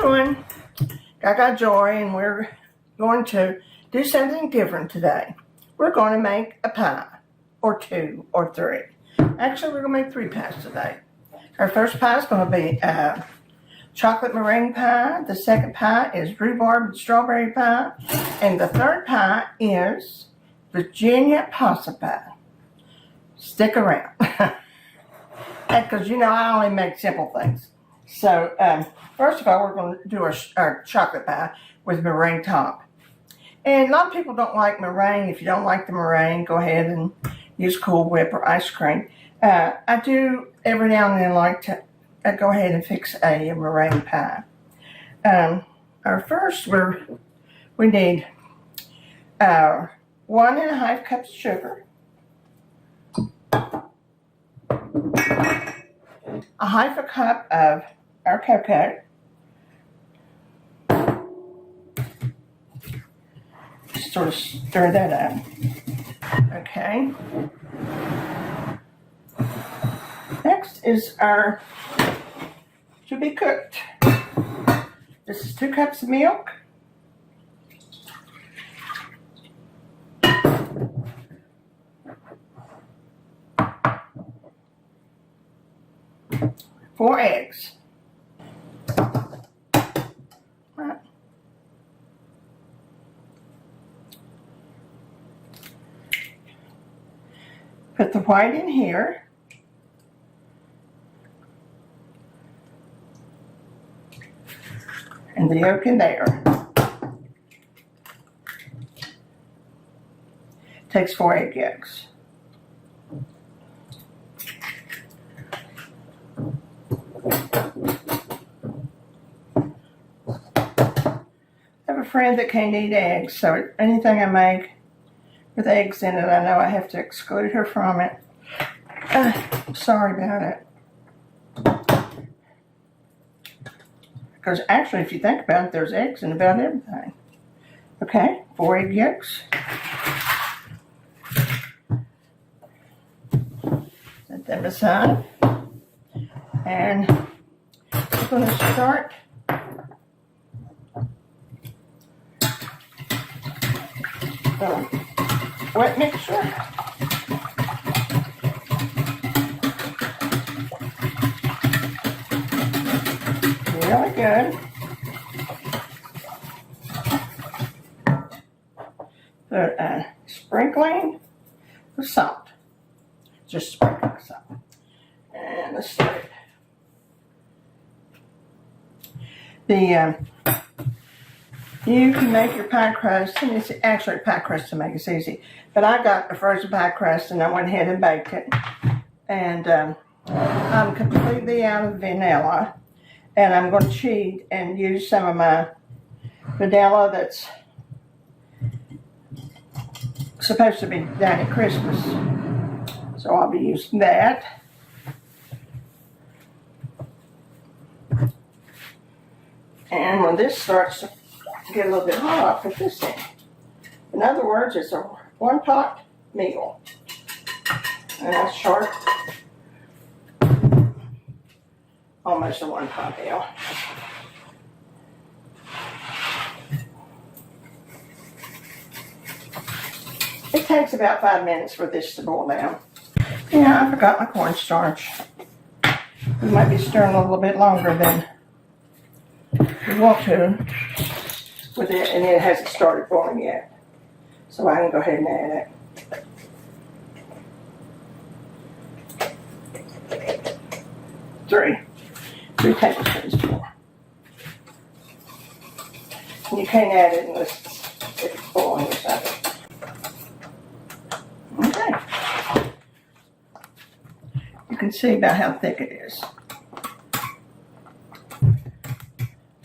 everyone, Gagajoy, and we're going to do something different today. We're going to make a pie, or two, or three. Actually, we're going to make 3 pies today. Our first pie is going to be chocolate meringue pie. The second pie is rhubarb and strawberry pie. And the third pie is Virginia possum pie. Stick around. Because, you know, I only make simple things. So, first of all, we're going to do our chocolate pie with meringue top. And a lot of people don't like meringue. If you don't like the meringue, go ahead and use Cool Whip or ice cream. I do every now and then like to go ahead and fix a meringue pie. Our first, we need 1½ cups of sugar, 1/2 cup of our cocoa, just sort of stir that up. Okay. Next is our to be cooked. This is 2 cups of milk, 4 eggs. Right. Put the white in here. And the yolk in there. Takes 4 egg yolks. I have a friend that can't eat eggs, so anything I make with eggs in it, I know I have to exclude her from it. Sorry about it. Because actually, if you think about it, there's eggs in about everything. Okay, 4 egg yolks. Set them aside. And I'm going to start the wet mixture. Really good. Put a sprinkling of salt. Just sprinkling of salt. And let's start it. You can make your pie crust, and it's actually pie crust to make, it's easy. But I got a frozen pie crust, and I went ahead and baked it. And I'm completely out of vanilla. And I'm going to cheat and use some of my vanilla that's supposed to be done at Christmas. So I'll be using that. And when this starts to get a little bit hot, I'll put this in. In other words, it's a 1-pot meal. And that's short. Almost a 1-pot meal. It takes about 5 minutes for this to boil down. Yeah, I forgot my cornstarch. We might be stirring a little bit longer than we want to with it, and it hasn't started boiling yet. So I can go ahead and add it. Three tablespoons more. And you can't add it unless it's boiling or something. Okay. You can see about how thick it is.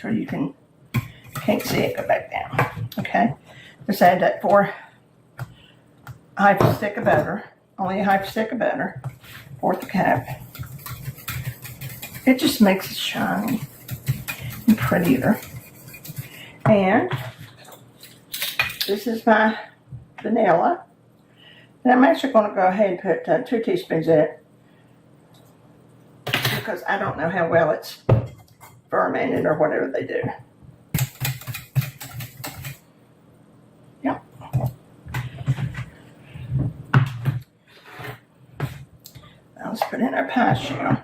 So you can't see it go back down. Okay. Just add that 1/2 stick of butter. Only 1/2 stick of butter. 1/4 cup. It just makes it shiny and prettier. And this is my vanilla. And I'm actually going to go ahead and put 2 teaspoons in it because I don't know how well it's ferment it or whatever they do. Yep. Now let's put in our pie shell.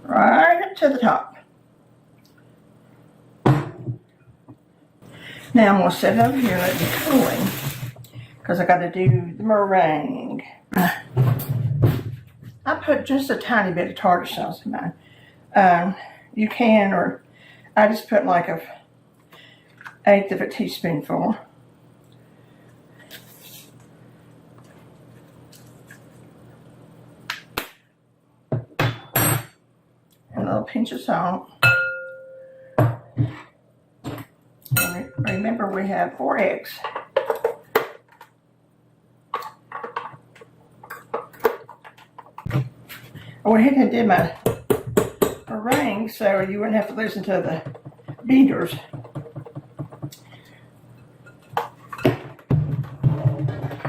Right up to the top. Now I'm going to set it over here and let it be cooling because I got to do the meringue. I put just a tiny bit of tartar sauce in mine. You can, or I just put like a 1/8 of a teaspoonful. A little pinch of salt. And remember, we have 4 eggs. I went ahead and did my meringue so you wouldn't have to listen to the beaters.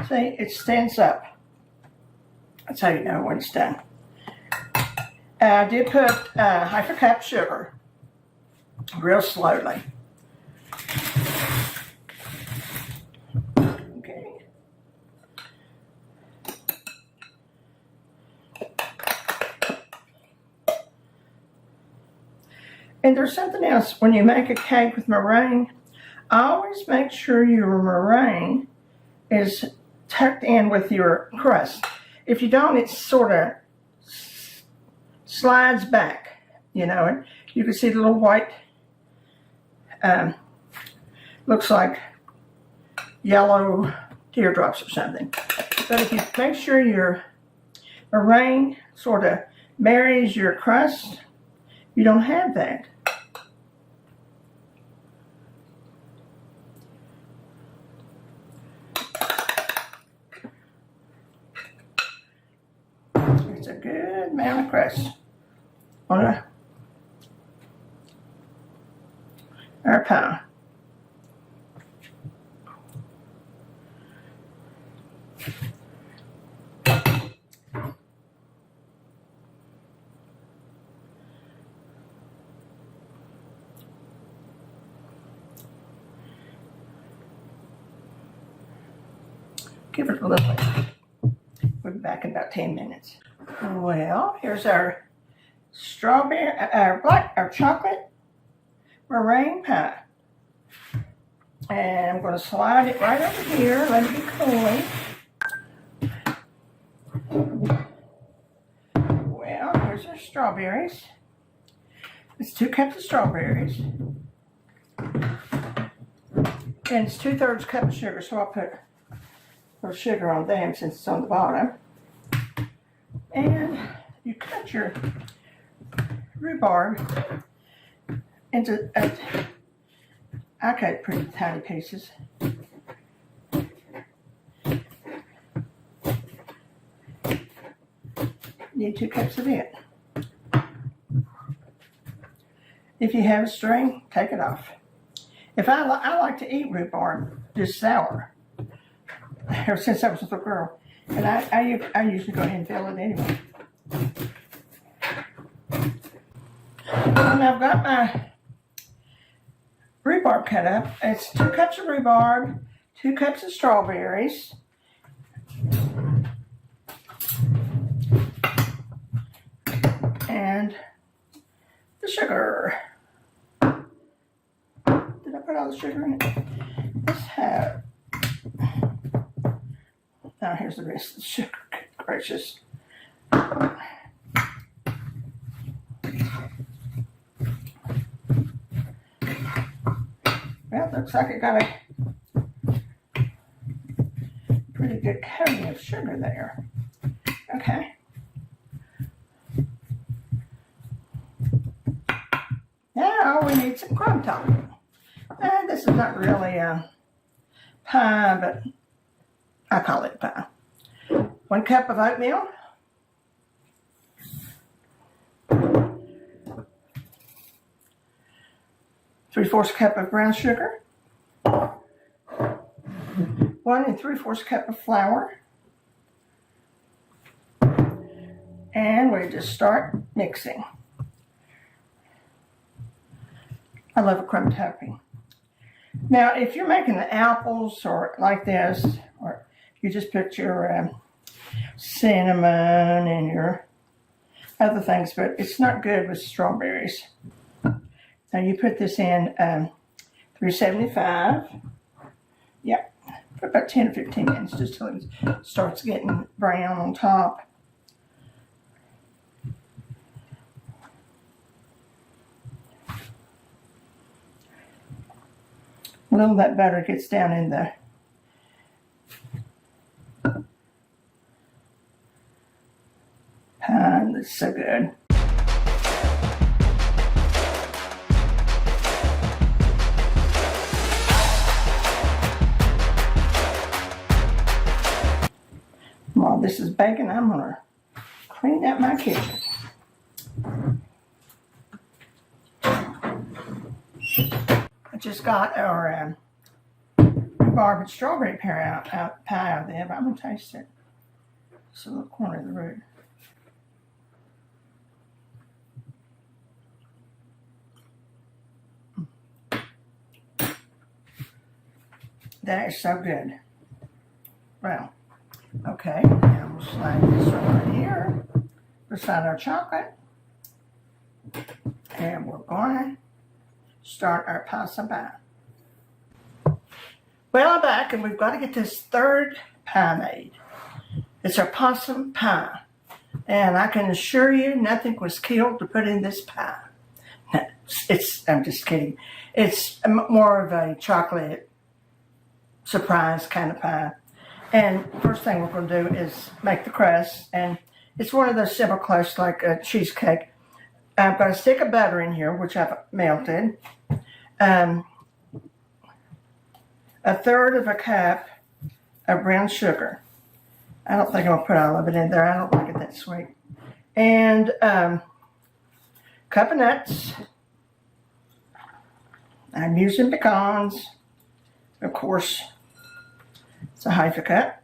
See, it stands up. That's how you know when it's done. I did put 1/2 cup sugar, real slowly. Okay. And there's something else. When you make a cake with meringue, always make sure your meringue is tucked in with your crust. If you don't, it sort of slides back, you know, and you can see the little white, looks like yellow teardrops or something. But if you make sure your meringue sort of marries your crust, you don't have that. It's a good amount of crust on our pie. Give it a little bit. We'll be back in about 10 minutes. Well, here's our strawberry, our chocolate meringue pie. And I'm going to slide it right over here, let it be cooling. Well, here's our strawberries. It's 2 cups of strawberries. And it's 2/3 cup of sugar, so I'll put a little sugar on them since it's on the bottom. And you cut your rhubarb into, I cut pretty tiny pieces. Need 2 cups of it. If you have a string, take it off. If I like to eat rhubarb just sour, ever since I was a little girl, and I usually go ahead and fill it anyway. And I've got my rhubarb cut up. It's 2 cups of rhubarb, 2 cups of strawberries, and the sugar. Did I put all the sugar in it? Let's have. Now here's the rest of the sugar. Good gracious. Well, it looks like it got a pretty good coating of sugar there. Okay. Now we need some crumb topping. And this is not really a pie, but I call it pie. 1 cup of oatmeal. 3/4 cup of brown sugar, 1 3/4 cup of flour, and we just start mixing. I love a crumb topping. Now, if you're making the apples or like this, or you just put your cinnamon and your other things, but it's not good with strawberries. Now you put this in 375. Yep, for about 10 or 15 minutes, just till it starts getting brown on top. A little of that butter gets down in the pie. That's so good. While this is baking, I'm going to clean up my kitchen. I just got our rhubarb and strawberry pie out of the oven. I'm going to taste it. Just a little corner of the root. That is so good. Well, okay, now we'll slide this right here beside our chocolate. And we're going to start our possum pie. Well, I'm back and we've got to get this third pie made. It's our possum pie. And I can assure you nothing was killed to put in this pie. No, I'm just kidding. It's more of a chocolate surprise kind of pie. And first thing we're going to do is make the crust. And it's one of those simple crusts like a cheesecake. I'm going to stick a butter in here, which I've melted. 1/3 of a cup of brown sugar. I don't think I'm going to put all of it in there. I don't like it that sweet. And cup of nuts. I'm using pecans. Of course, it's a half a cup.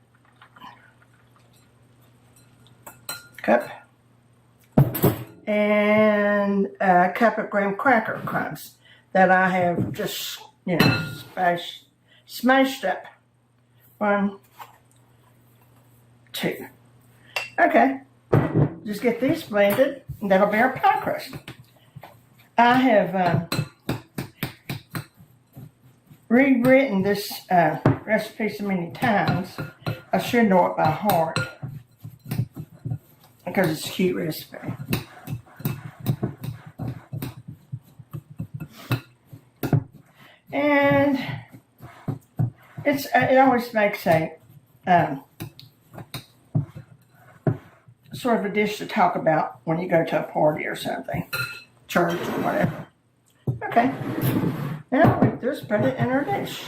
And a cup of graham cracker crumbs that I have just, smashed up. 1, 2. Okay, just get these blended, and that'll be our pie crust. I have rewritten this recipe so many times, I should know it by heart because it's a cute recipe. And it always makes a sort of a dish to talk about when you go to a party or something, church or whatever. Okay, now we just put it in our dish.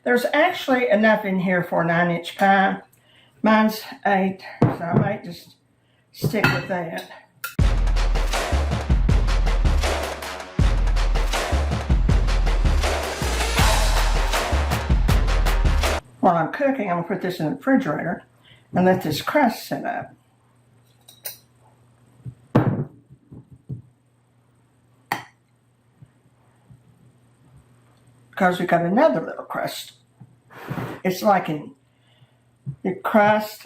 There's actually enough in here for a 9-inch pie. Mine's 8, so I might just stick with that. While I'm cooking, I'm going to put this in the refrigerator and let this crust set up. Because we've got another little crust. It's like in the crust,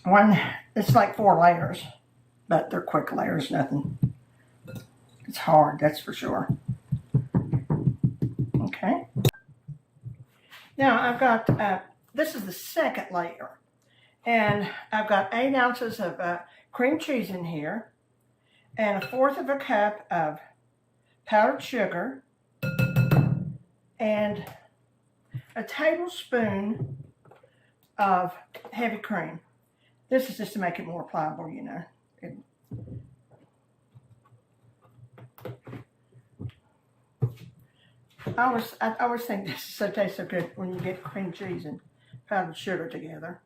it's like 4 layers, but they're quick layers, nothing. It's hard, that's for sure. Okay. Now I've got, this is the second layer, and I've got 8 ounces of cream cheese in here, and 1/4 of a cup of powdered sugar, and a tablespoon of heavy cream. This is just to make it more pliable, I always think this tastes so good when you get cream cheese and powdered sugar together.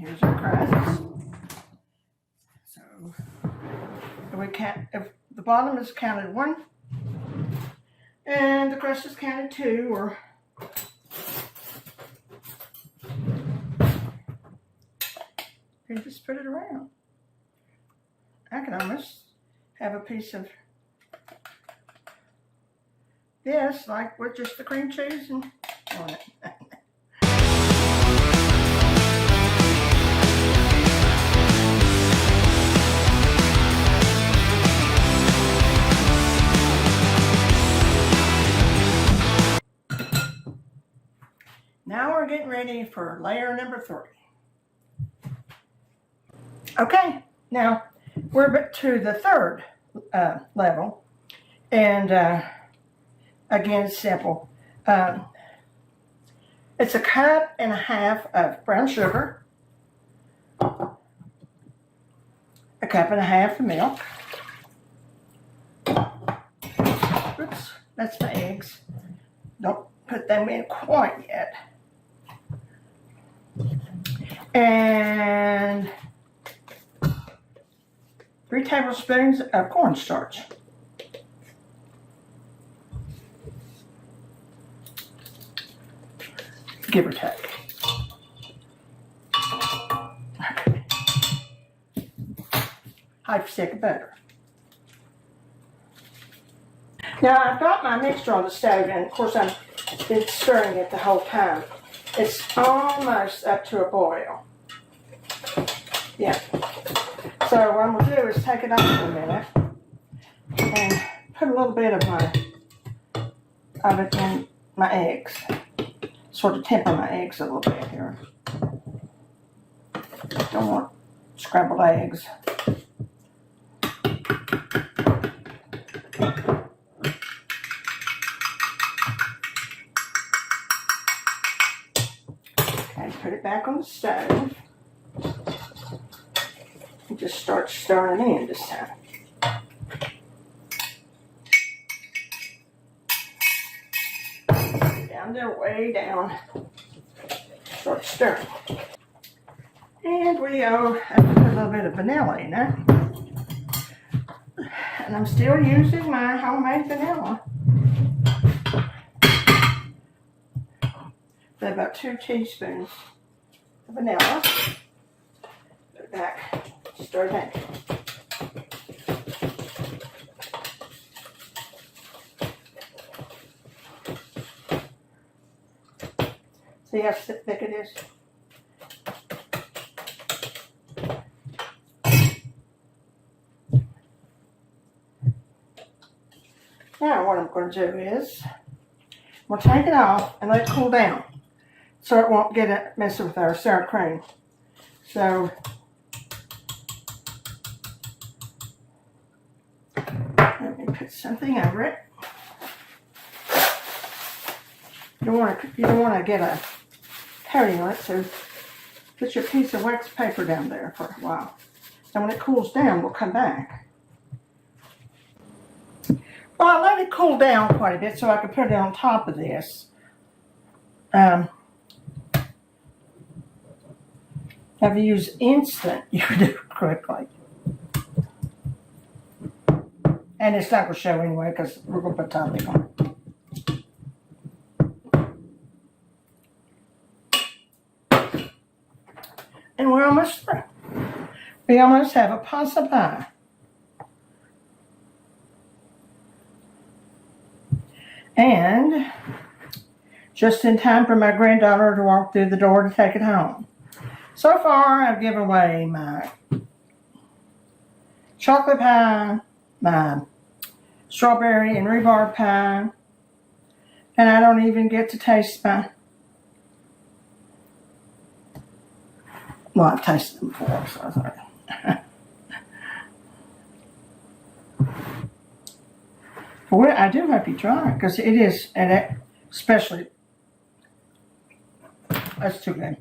here's our crust. So if the bottom is counted 1 and the crust is counted 2, or you just spread it around. I can almost have a piece of this, like with just the cream cheese and on it. Now we're getting ready for layer number 3. Okay, now we're to the 3rd level, and again, it's simple. It's 1.5 cups of brown sugar, 1.5 cups of milk. Oops, that's my eggs. Don't put them in quite yet. And 3 tablespoons of cornstarch. Give or take. Okay. 1/2 stick of butter. Now I've got my mixture on the stove, and of course I've been stirring it the whole time. It's almost up to a boil. Yeah. So what I'm going to do is take it off for a minute and put a little bit of it in my eggs. Sort of temper my eggs a little bit here. Don't want scrambled eggs. Okay, put it back on the stove. And just start stirring it in this time. Down there, way down. Start stirring. And we have to put a little bit of vanilla in it. And I'm still using my homemade vanilla. So about 2 teaspoons of vanilla. Put it back, stir it in. See how thick it is? Now what I'm going to do is we'll take it off and let it cool down so it won't get it messed with our sour cream. So let me put something over it. You don't want to get a coating on it, so put your piece of wax paper down there for a while. And when it cools down, we'll come back. Well, I let it cool down quite a bit so I can put it on top of this. If you use instant, you can do it quickly. And it's not going to show anyway because we're going to put topping on it. And we're almost through. We almost have a possum pie. And just in time for my granddaughter to walk through the door to take it home. So far, I've given away my chocolate pie, my strawberry and rhubarb pie, and I don't even get to taste my, well, I've tasted them before, so I thought. Well, I do hope you try it, because it is, and it, especially, that's too good.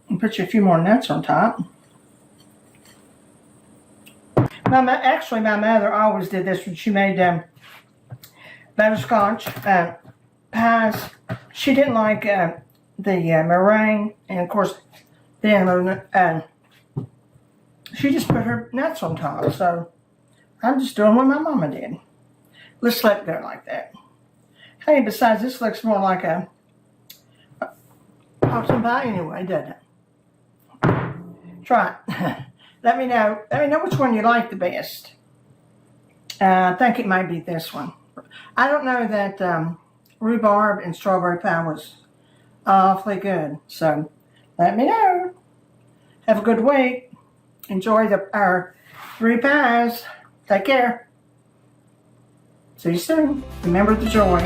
And put you a few more nuts on top. Actually, my mother always did this when she made butterscotch pies. She didn't like the meringue, and of course, Then she just put her nuts on top. So I'm just doing what my mama did. Let's let it go like that. Hey, besides, this looks more like a possum pie anyway, doesn't it? Try it. Let me know which one you like the best. I think it might be this one. I don't know that rhubarb and strawberry pie was awfully good. So let me know. Have a good week. Enjoy our 3 pies. Take care. See you soon. Remember the joy.